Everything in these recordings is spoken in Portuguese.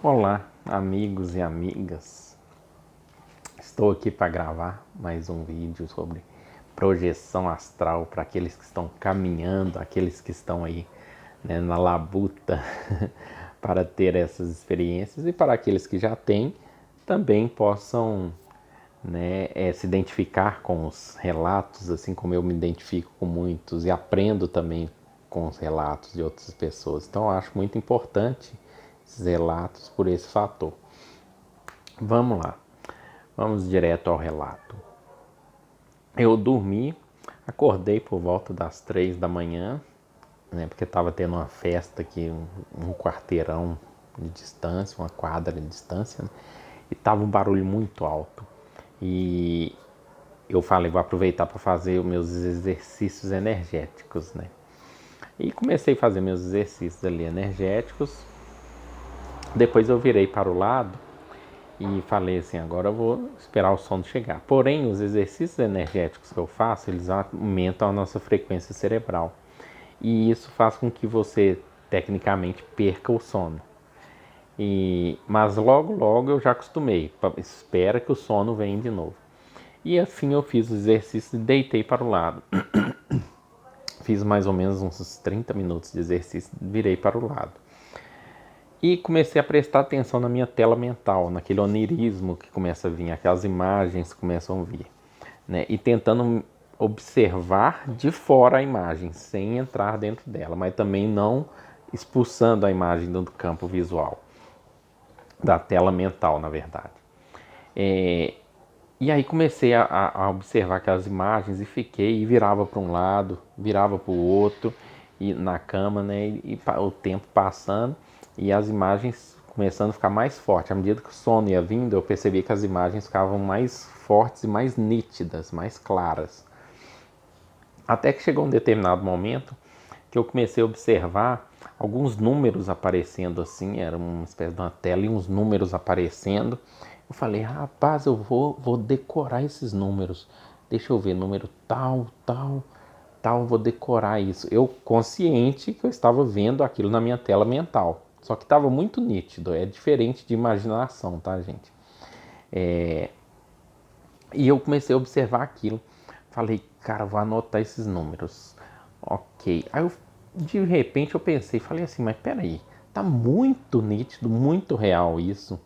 Olá, amigos e amigas. Estou aqui para gravar mais um vídeo sobre projeção astral para aqueles que estão caminhando, aqueles que estão aí, na labuta para ter essas experiências e para aqueles que já têm também possam, se identificar com os relatos, assim como eu me identifico com muitos e aprendo também com os relatos de outras pessoas. Então eu acho muito importante esses relatos por esse fator. Vamos lá, vamos direto ao relato. Eu dormi, acordei por volta das 3 da manhã, porque estava tendo uma festa aqui, um quarteirão de distância, uma quadra de distância, e estava um barulho muito alto. E eu falei, vou aproveitar para fazer os meus exercícios energéticos, E comecei a fazer meus exercícios ali energéticos. Depois eu virei para o lado e falei assim, agora eu vou esperar o sono chegar. Porém, os exercícios energéticos que eu faço, eles aumentam a nossa frequência cerebral. E isso faz com que você, tecnicamente, perca o sono. Mas logo eu já acostumei. Espera que o sono venha de novo. E assim eu fiz os exercícios e deitei para o lado. Fiz mais ou menos uns 30 minutos de exercício, virei para o lado. E comecei a prestar atenção na minha tela mental, naquele onirismo que começa a vir, aquelas imagens que começam a vir. E tentando observar de fora a imagem, sem entrar dentro dela, mas também não expulsando a imagem do campo visual, da tela mental, na verdade. E aí comecei a observar aquelas imagens e fiquei, e virava para um lado, virava para o outro, e na cama, e o tempo passando, e as imagens começando a ficar mais fortes. À medida que o sono ia vindo, eu percebi que as imagens ficavam mais fortes e mais nítidas, mais claras. Até que chegou um determinado momento que eu comecei a observar alguns números aparecendo assim, era uma espécie de uma tela e uns números aparecendo. Eu falei, rapaz, eu vou decorar esses números. Deixa eu ver, número tal, vou decorar isso. Eu consciente que eu estava vendo aquilo na minha tela mental. Só que estava muito nítido, é diferente de imaginação, tá, gente? E eu comecei a observar aquilo. Falei, cara, vou anotar esses números. Ok. Aí de repente eu pensei, falei assim, mas peraí, tá muito nítido, muito real isso.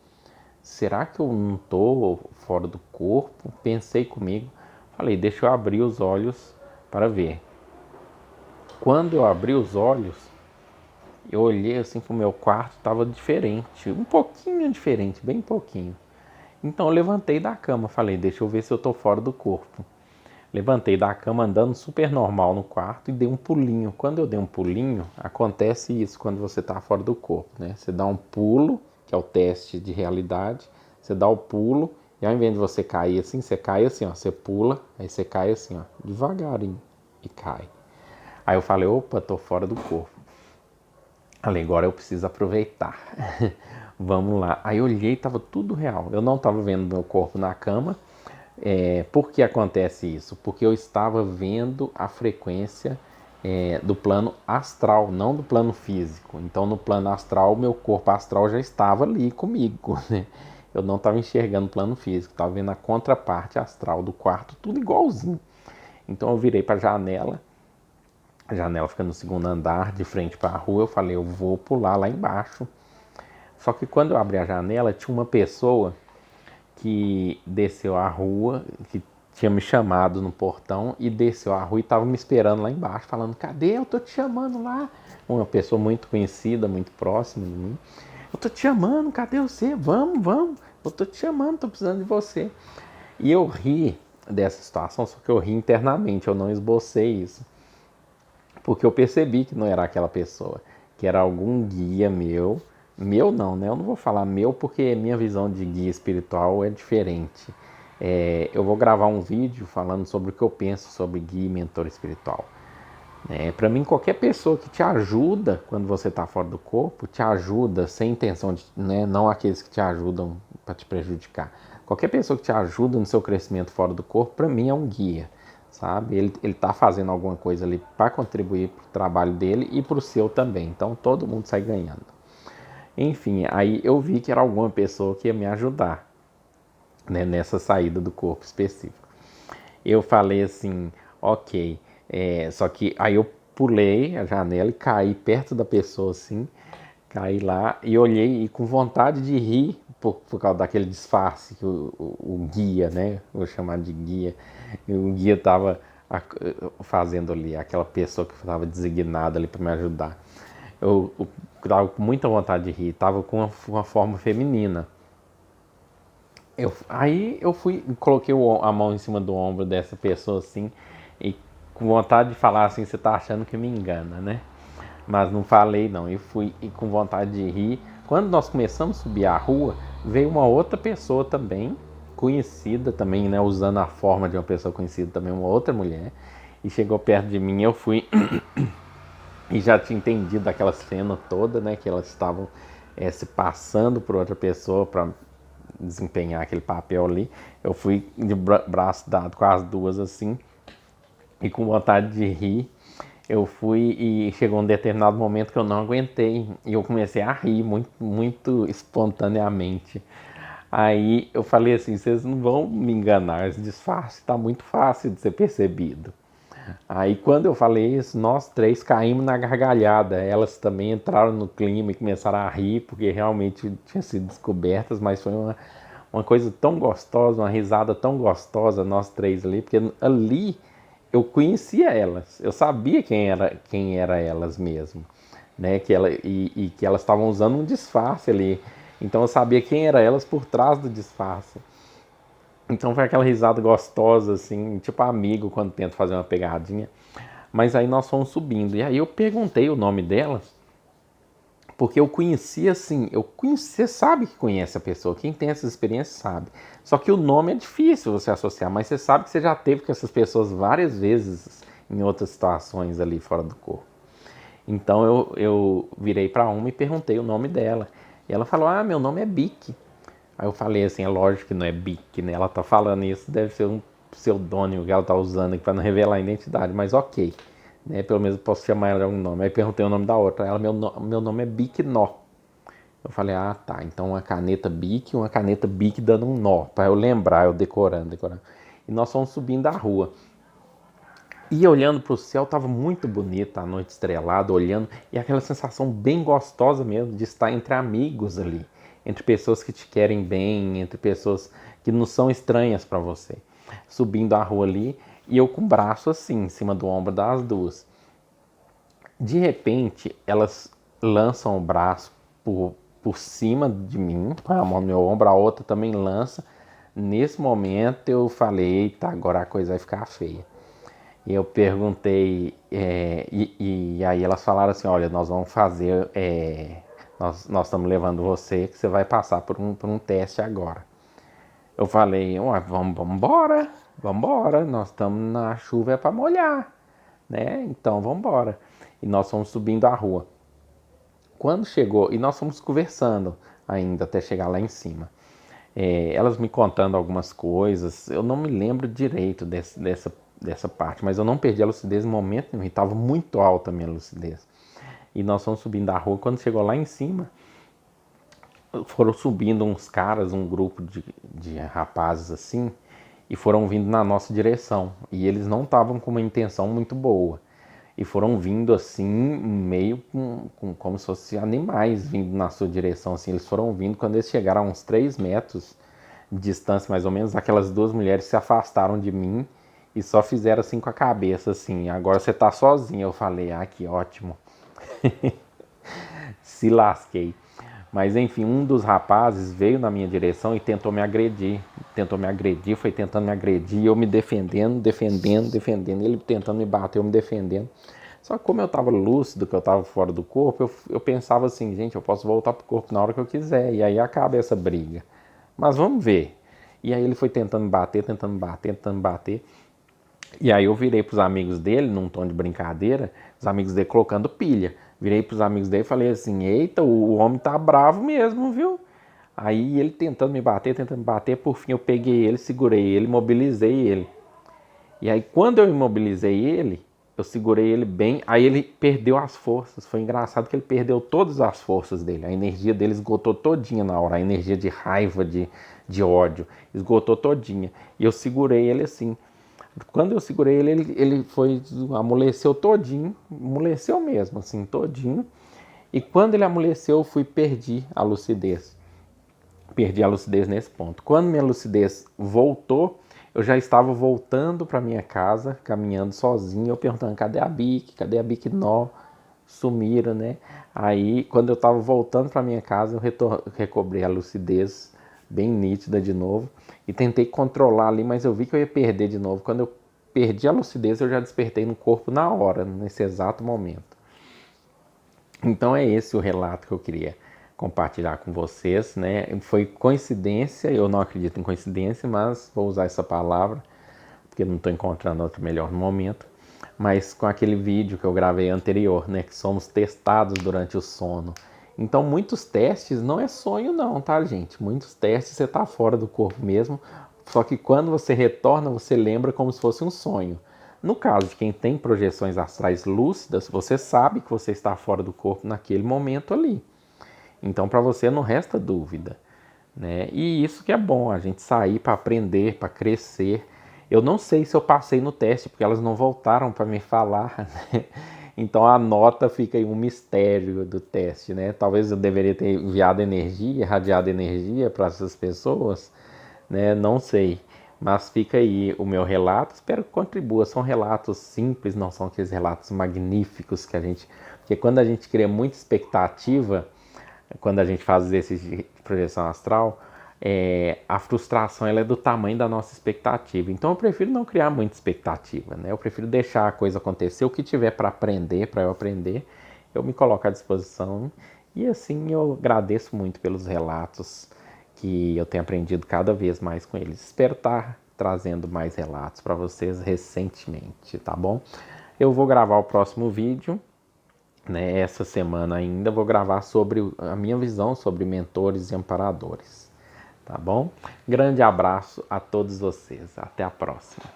Será que eu não tô fora do corpo? Pensei comigo. Falei, deixa eu abrir os olhos para ver. Quando eu abri os olhos, eu olhei assim pro meu quarto, estava diferente, um pouquinho diferente, bem pouquinho. Então eu levantei da cama, falei, deixa eu ver se eu tô fora do corpo. Levantei da cama andando super normal no quarto e dei um pulinho. Quando eu dei um pulinho, acontece isso quando você está fora do corpo, Você dá um pulo, que é o teste de realidade. Você dá o pulo e ao invés de você cair assim, você cai assim, ó. Você pula, aí você cai assim, ó, devagarinho e cai. Aí eu falei, opa, tô fora do corpo. Falei, agora eu preciso aproveitar. Vamos lá. Aí eu olhei e tava tudo real. Eu não tava vendo meu corpo na cama. Por que acontece isso? Porque eu estava vendo a frequência do plano astral, não do plano físico. Então, no plano astral, meu corpo astral já estava ali comigo, Eu não estava enxergando o plano físico, estava vendo a contraparte astral do quarto, tudo igualzinho. Então, eu virei para a janela fica no segundo andar, de frente para a rua. Eu falei, eu vou pular lá embaixo. Só que quando eu abri a janela, tinha uma pessoa que desceu a rua, que tinha me chamado no portão e desceu a rua e estava me esperando lá embaixo, falando, cadê? Eu tô te chamando lá. Uma pessoa muito conhecida, muito próxima de mim. Eu tô te chamando, cadê você? Vamos. Eu tô te chamando, tô precisando de você. E eu ri dessa situação, só que eu ri internamente, eu não esbocei isso. Porque eu percebi que não era aquela pessoa, que era algum guia meu. Meu não, Eu não vou falar meu porque minha visão de guia espiritual é diferente. Eu vou gravar um vídeo falando sobre o que eu penso sobre guia e mentor espiritual. Para mim, qualquer pessoa que te ajuda quando você está fora do corpo, te ajuda sem intenção de, não aqueles que te ajudam para te prejudicar. Qualquer pessoa que te ajuda no seu crescimento fora do corpo, para mim é um guia, sabe? Ele está fazendo alguma coisa ali para contribuir para o trabalho dele e para o seu também. Então todo mundo sai ganhando. Enfim, aí eu vi que era alguma pessoa que ia me ajudar, né, nessa saída do corpo específico. Eu falei assim, ok, só que aí eu pulei a janela e caí perto da pessoa assim, caí lá e olhei e com vontade de rir por causa daquele disfarce que o guia, né, vou chamar de guia, o guia tava fazendo ali, aquela pessoa que estava designada ali para me ajudar. Eu tava com muita vontade de rir, tava com uma forma feminina. Aí eu fui, coloquei a mão em cima do ombro dessa pessoa assim, e com vontade de falar assim, você tá achando que me engana, né? Mas não falei não, eu fui e com vontade de rir. Quando nós começamos a subir a rua, veio uma outra pessoa também, conhecida também, né? Usando a forma de uma pessoa conhecida também, uma outra mulher, e chegou perto de mim, eu fui e já tinha entendido daquela cena toda, né? Que elas estavam se passando por outra pessoa para desempenhar aquele papel ali. Eu fui de braço dado com as duas assim e com vontade de rir. Eu fui e chegou um determinado momento que eu não aguentei e eu comecei a rir muito, muito espontaneamente. Aí eu falei assim, vocês não vão me enganar, esse disfarce está muito fácil de ser percebido. Aí quando eu falei isso, nós três caímos na gargalhada. Elas também entraram no clima e começaram a rir, porque realmente tinham sido descobertas, mas foi uma coisa tão gostosa, uma risada tão gostosa, nós três ali, porque ali eu conhecia elas, eu sabia quem era elas mesmo, né? E que elas estavam usando um disfarce ali. Então eu sabia quem era elas por trás do disfarce. Então foi aquela risada gostosa, assim, tipo amigo quando tenta fazer uma pegadinha. Mas aí nós fomos subindo. E aí eu perguntei o nome delas, porque eu conhecia assim, você sabe que conhece a pessoa, quem tem essa experiência sabe. Só que o nome é difícil você associar, mas você sabe que você já teve com essas pessoas várias vezes em outras situações ali fora do corpo. Então eu virei para uma e perguntei o nome dela. E ela falou: "Ah, meu nome é Bic". Aí eu falei assim: "É lógico que não é Bic, né? Ela tá falando isso, deve ser um pseudônimo que ela tá usando aqui para não revelar a identidade, mas ok, né? Pelo menos eu posso chamar ela de algum nome". Aí perguntei o nome da outra. Ela: "Meu nome é Bic Nó". Eu falei: "Ah, tá. Então uma caneta Bic, uma caneta Bic dando um nó, para eu lembrar, eu decorando. E nós fomos subindo a rua. E olhando para o céu, estava muito bonita a noite estrelada, olhando, e aquela sensação bem gostosa mesmo de estar entre amigos ali, entre pessoas que te querem bem, entre pessoas que não são estranhas para você. Subindo a rua ali, e eu com o braço assim, em cima do ombro das duas. De repente, elas lançam o braço por cima de mim, põe a mão no meu ombro, a outra também lança. Nesse momento eu falei: eita, agora a coisa vai ficar feia. E eu perguntei, e aí elas falaram assim: olha, nós vamos fazer, nós estamos levando você, que você vai passar por um teste agora. Eu falei: ué, vamos embora, vamos embora, nós estamos na chuva é para molhar, né? Então vamos embora. E nós fomos subindo a rua. Quando chegou, e nós fomos conversando ainda até chegar lá em cima. Elas me contando algumas coisas, eu não me lembro direito dessa parte, mas eu não perdi a lucidez em momento nenhum, estava muito alta a minha lucidez. E nós fomos subindo a rua, quando chegou lá em cima, foram subindo uns caras, um grupo de rapazes assim, e foram vindo na nossa direção. E eles não estavam com uma intenção muito boa. E foram vindo assim, meio como se fossem animais vindo na sua direção. Assim, eles foram vindo, quando eles chegaram a uns 3 metros de distância mais ou menos, aquelas duas mulheres se afastaram de mim e só fizeram assim com a cabeça, assim: agora você tá sozinha. Eu falei: ah, que ótimo. Se lasquei. Mas enfim, um dos rapazes veio na minha direção e tentou me agredir. Foi tentando me agredir, eu me defendendo, ele tentando me bater, eu me defendendo. Só que como eu estava lúcido, que eu estava fora do corpo, eu pensava assim: gente, eu posso voltar pro corpo na hora que eu quiser, e aí acaba essa briga. Mas vamos ver. E aí ele foi tentando me bater, tentando me bater, tentando me bater. E aí eu virei pros amigos dele, num tom de brincadeira, os amigos dele colocando pilha. Virei pros amigos dele e falei assim: eita, o homem tá bravo mesmo, viu? Aí ele tentando me bater, por fim eu peguei ele, segurei ele, mobilizei ele. E aí quando eu imobilizei ele, eu segurei ele bem, aí ele perdeu as forças. Foi engraçado que ele perdeu todas as forças dele. A energia dele esgotou todinha na hora. A energia de raiva, de ódio, esgotou todinha. E eu segurei ele assim. Quando eu segurei ele, ele foi, amoleceu todinho, amoleceu mesmo, assim, todinho. E quando ele amoleceu, eu perdi a lucidez. Perdi a lucidez nesse ponto. Quando minha lucidez voltou, eu já estava voltando para minha casa, caminhando sozinho, eu perguntando, cadê a Bic? Cadê a Bic Nó? Sumiram, né? Aí, quando eu estava voltando para minha casa, eu recobrei a lucidez bem nítida de novo e tentei controlar ali, mas eu vi que eu ia perder de novo. Quando eu perdi a lucidez, eu já despertei no corpo na hora, nesse exato momento. Então é esse o relato que eu queria compartilhar com vocês, né? Foi coincidência, eu não acredito em coincidência, mas vou usar essa palavra, porque não estou encontrando outro melhor no momento. Mas com aquele vídeo que eu gravei anterior, né? Que somos testados durante o sono. Então muitos testes não é sonho não, tá, gente? Muitos testes você tá fora do corpo mesmo, só que quando você retorna, você lembra como se fosse um sonho. No caso de quem tem projeções astrais lúcidas, você sabe que você está fora do corpo naquele momento ali. Então, para você não resta dúvida, né? E isso que é bom, a gente sair para aprender, para crescer. Eu não sei se eu passei no teste, porque elas não voltaram para me falar, né? Então a nota fica aí um mistério do teste, né? Talvez eu deveria ter enviado energia, irradiado energia para essas pessoas, né? Não sei. Mas fica aí o meu relato, espero que contribua. São relatos simples, não são aqueles relatos magníficos que a gente. Porque quando a gente cria muita expectativa, quando a gente faz exercício de projeção astral, a frustração ela é do tamanho da nossa expectativa. Então eu prefiro não criar muita expectativa, né? Eu prefiro deixar a coisa acontecer, o que tiver para aprender, para eu aprender, eu me coloco à disposição. E assim eu agradeço muito pelos relatos que eu tenho aprendido cada vez mais com eles. Espero estar trazendo mais relatos para vocês recentemente, tá bom? Eu vou gravar o próximo vídeo, né? Essa semana ainda vou gravar sobre a minha visão sobre mentores e amparadores, tá bom? Grande abraço a todos vocês. Até a próxima.